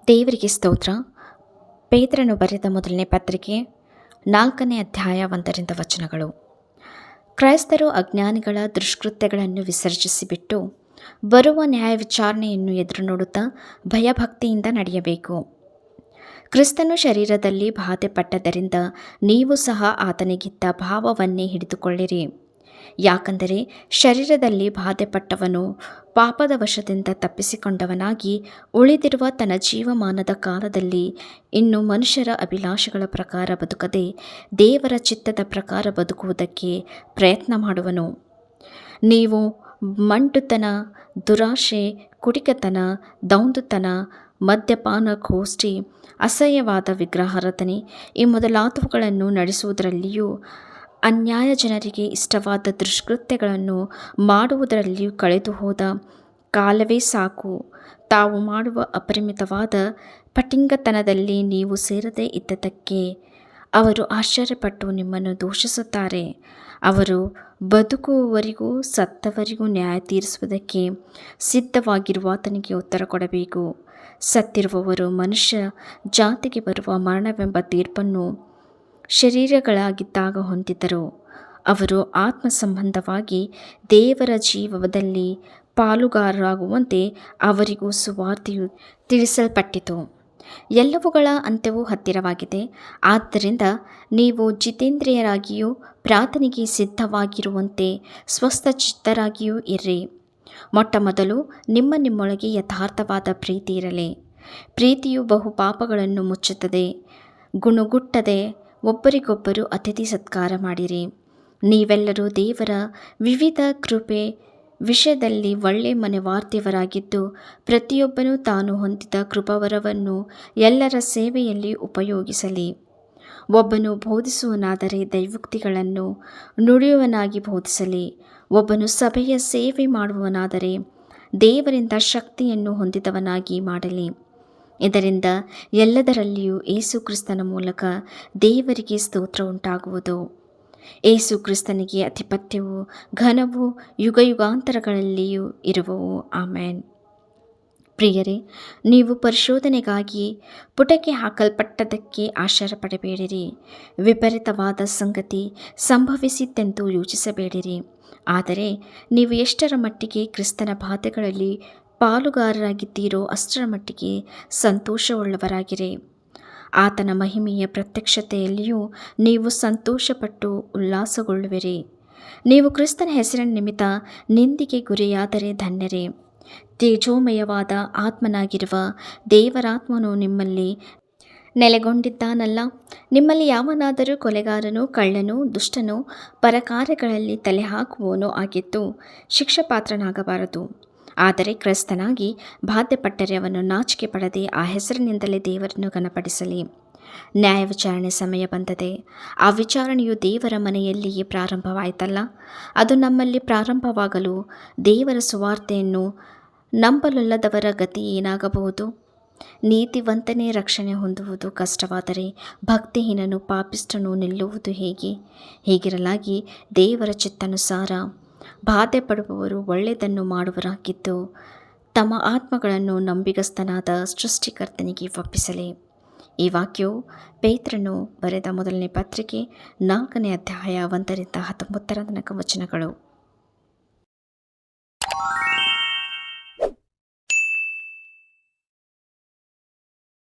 ದೇವರಿಗೆ ಸ್ತೋತ್ರ. ಪೇತ್ರನು ಬರೆದ ಮೊದಲನೇ ಪತ್ರಿಕೆ 4ನೇ ಅಧ್ಯಾಯ 1ರಿಂದ ವಚನಗಳು. ಕ್ರೈಸ್ತರು ಅಜ್ಞಾನಿಗಳ ದುಷ್ಕೃತ್ಯಗಳನ್ನು ವಿಸರ್ಜಿಸಿಬಿಟ್ಟು ಬರುವ ನ್ಯಾಯ ವಿಚಾರಣೆಯನ್ನು ಎದುರು ನೋಡುತ್ತಾ ಭಯಭಕ್ತಿಯಿಂದ ನಡೆಯಬೇಕು. ಕ್ರಿಸ್ತನು ಶರೀರದಲ್ಲಿ ಬಾಧೆಪಟ್ಟದ್ದರಿಂದ ನೀವು ಸಹ ಆತನಿಗಿದ್ದ ಭಾವವನ್ನೇ ಹಿಡಿದುಕೊಳ್ಳಿರಿ. ಯಾಕಂದರೆ ಶರೀರದಲ್ಲಿ ಬಾಧೆಪಟ್ಟವನು ಪಾಪದ ವಶದಿಂದ ತಪ್ಪಿಸಿಕೊಂಡವನಾಗಿ ಉಳಿದಿರುವ ತನ್ನ ಜೀವಮಾನದ ಕಾಲದಲ್ಲಿ ಇನ್ನು ಮನುಷ್ಯರ ಅಭಿಲಾಷೆಗಳ ಪ್ರಕಾರ ಬದುಕದೆ ದೇವರ ಚಿತ್ತದ ಪ್ರಕಾರ ಬದುಕುವುದಕ್ಕೆ ಪ್ರಯತ್ನ ಮಾಡುವನು. ನೀವು ಮಂಡುತನ, ದುರಾಶೆ, ಕುಡಿಕತನ, ದೌಂದುತನ, ಮದ್ಯಪಾನ, ಗೋಷ್ಠಿ, ಅಸಹ್ಯವಾದ ವಿಗ್ರಹಾರಾಧನೆ ಈ ಮೊದಲಾದವುಗಳನ್ನು ನಡೆಸುವುದರಲ್ಲಿಯೂ ಅನ್ಯಾಯ ಜನರಿಗೆ ಇಷ್ಟವಾದ ದುಷ್ಕೃತ್ಯಗಳನ್ನು ಮಾಡುವುದರಲ್ಲಿಯೂ ಕಳೆದು ಹೋದ ಕಾಲವೇ ಸಾಕು. ತಾವು ಮಾಡುವ ಅಪರಿಮಿತವಾದ ಪಟಿಂಗತನದಲ್ಲಿ ನೀವು ಸೇರದೇ ಇದ್ದದಕ್ಕೆ ಅವರು ಆಶ್ಚರ್ಯಪಟ್ಟು ನಿಮ್ಮನ್ನು ದೂಷಿಸುತ್ತಾರೆ. ಅವರು ಬದುಕುವವರಿಗೂ ಸತ್ತವರಿಗೂ ನ್ಯಾಯ ತೀರಿಸುವುದಕ್ಕೆ ಸಿದ್ಧವಾಗಿರುವ ಆತನಿಗೆ ಉತ್ತರ ಕೊಡಬೇಕು. ಸತ್ತಿರುವವರು ಮನುಷ್ಯ ಜಾತಿಗೆ ಬರುವ ಮರಣವೆಂಬ ತೀರ್ಪನ್ನು ಶರೀರಗಳಾಗಿದ್ದಾಗ ಹೊಂದಿದ್ದರು. ಅವರು ಆತ್ಮ ಸಂಬಂಧವಾಗಿ ದೇವರ ಜೀವದಲ್ಲಿ ಪಾಲುಗಾರರಾಗುವಂತೆ ಅವರಿಗೂ ಸುವಾರ್ತೆಯು ತಿಳಿಸಲ್ಪಟ್ಟಿತು. ಎಲ್ಲವುಗಳ ಅಂತ್ಯವೂ ಹತ್ತಿರವಾಗಿದೆ. ಆದ್ದರಿಂದ ನೀವು ಜಿತೇಂದ್ರಿಯರಾಗಿಯೂ ಪ್ರಾರ್ಥನೆಗೆ ಸಿದ್ಧವಾಗಿರುವಂತೆ ಸ್ವಸ್ಥಚಿತ್ತರಾಗಿಯೂ ಇರ್ರಿ. ಮೊಟ್ಟಮೊದಲು ನಿಮ್ಮೊಳಗೆ ಯಥಾರ್ಥವಾದ ಪ್ರೀತಿ ಇರಲಿ. ಪ್ರೀತಿಯು ಬಹು ಪಾಪಗಳನ್ನು ಮುಚ್ಚುತ್ತದೆ. ಗುಣಗುಟ್ಟದೆ ಒಬ್ಬರಿಗೊಬ್ಬರು ಅತಿಥಿ ಸತ್ಕಾರ ಮಾಡಿರಿ. ನೀವೆಲ್ಲರೂ ದೇವರ ವಿವಿಧ ಕೃಪೆ ವಿಷಯದಲ್ಲಿ ಒಳ್ಳೆ ಮನೆವಾರ್ತೆಯವರಾಗಿದ್ದು ಪ್ರತಿಯೊಬ್ಬನೂ ತಾನು ಹೊಂದಿದ ಕೃಪಾವರವನ್ನು ಎಲ್ಲರ ಸೇವೆಯಲ್ಲಿ ಉಪಯೋಗಿಸಲಿ. ಒಬ್ಬನು ಬೋಧಿಸುವನಾದರೆ ದೈವೋಕ್ತಿಗಳನ್ನು ನುಡಿಯುವವನಾಗಿ ಬೋಧಿಸಲಿ. ಒಬ್ಬನು ಸಭೆಯ ಸೇವೆ ಮಾಡುವವನಾದರೆ ದೇವರಿಂದ ಶಕ್ತಿಯನ್ನು ಹೊಂದಿದವನಾಗಿ ಮಾಡಲಿ. ಇದರಿಂದ ಎಲ್ಲದರಲ್ಲಿಯೂ ಯೇಸು ಕ್ರಿಸ್ತನ ಮೂಲಕ ದೇವರಿಗೆ ಸ್ತೋತ್ರ ಉಂಟಾಗುವುದು. ಯೇಸು ಕ್ರಿಸ್ತನಿಗೆ ಅಧಿಪತ್ಯವೂ ಘನವೂ ಯುಗಯುಗಾಂತರಗಳಲ್ಲಿಯೂ ಇರುವವು. ಆಮೆನ್. ಪ್ರಿಯರೇ, ನೀವು ಪರಿಶೋಧನೆಗಾಗಿ ಪುಟಕ್ಕೆ ಹಾಕಲ್ಪಟ್ಟದ್ದಕ್ಕೆ ಆಶ್ಚರ್ಯಪಡಬೇಡಿರಿ. ವಿಪರೀತವಾದ ಸಂಗತಿ ಸಂಭವಿಸಿತೆಂದು ಯೋಚಿಸಬೇಡಿರಿ. ಆದರೆ ನೀವು ಎಷ್ಟರ ಮಟ್ಟಿಗೆ ಕ್ರಿಸ್ತನ ಬಾಧೆಗಳಲ್ಲಿ ಪಾಲುಗಾರರಾಗಿದ್ದೀರೋ ಅಷ್ಟರ ಮಟ್ಟಿಗೆ ಸಂತೋಷವುಳ್ಳವರಾಗಿರಿ. ಆತನ ಮಹಿಮೆಯ ಪ್ರತ್ಯಕ್ಷತೆಯಲ್ಲಿಯೂ ನೀವು ಸಂತೋಷಪಟ್ಟು ಉಲ್ಲಾಸಗೊಳ್ಳುವಿರಿ. ನೀವು ಕ್ರಿಸ್ತನ ಹೆಸರಿನ ನಿಮಿತ್ತ ನಿಂದೆಗೆ ಗುರಿಯಾದರೆ ಧನ್ಯರೇ. ತೇಜೋಮಯವಾದ ಆತ್ಮನಾಗಿರುವ ದೇವರಾತ್ಮನು ನಿಮ್ಮಲ್ಲಿ ನೆಲೆಗೊಂಡಿದ್ದಾನಲ್ಲ. ನಿಮ್ಮಲ್ಲಿ ಯಾವನಾದರೂ ಕೊಲೆಗಾರನೂ ಕಳ್ಳನೂ ದುಷ್ಟನೂ ಪರಕಾರ್ಯಗಳಲ್ಲಿ ತಲೆಹಾಕುವವನೂ ಆಗಿದ್ದು ಶಿಕ್ಷಾಪಾತ್ರನಾಗಬಾರದು. ಆದರೆ ಕ್ರೈಸ್ತನಾಗಿ ಬಾಧೆಪಟ್ಟರೆ ಅವನು ನಾಚಿಕೆ ಪಡದೆ ಆ ಹೆಸರಿನಿಂದಲೇ ದೇವರನ್ನು ಘನಪಡಿಸಲಿ. ನ್ಯಾಯ ವಿಚಾರಣೆ ಸಮಯ ಬಂದದೆ. ಆ ವಿಚಾರಣೆಯು ದೇವರ ಮನೆಯಲ್ಲಿಯೇ ಪ್ರಾರಂಭವಾಯಿತಲ್ಲ. ಅದು ನಮ್ಮಲ್ಲಿ ಪ್ರಾರಂಭವಾಗಲು ದೇವರ ಸುವಾರ್ತೆಯನ್ನು ನಂಬಲೊಲ್ಲದವರ ಗತಿ ಏನಾಗಬಹುದು? ನೀತಿವಂತನೇ ರಕ್ಷಣೆ ಹೊಂದುವುದು ಕಷ್ಟವಾದರೆ ಭಕ್ತಿಹೀನನು ಪಾಪಿಷ್ಠನು ನಿಲ್ಲುವುದು ಹೇಗೆ? ಹೀಗಿರಲಾಗಿ ದೇವರ ಚಿತ್ತಾನುಸಾರ ಬಾಧೆ ಪಡುವವರು ಒಳ್ಳೆಯದನ್ನು ಮಾಡುವರಾಗಿದ್ದು ತಮ್ಮ ಆತ್ಮಗಳನ್ನು ನಂಬಿಗಸ್ತನಾದ ಸೃಷ್ಟಿಕರ್ತನಿಗೆ ಒಪ್ಪಿಸಲಿ. ಈ ವಾಕ್ಯವು ಪೇತ್ರನು ಬರೆದ ಮೊದಲನೇ ಪತ್ರಿಕೆ 4ನೇ ಅಧ್ಯಾಯ 1ರಿಂದ 19 ತನಕ ವಚನಗಳು.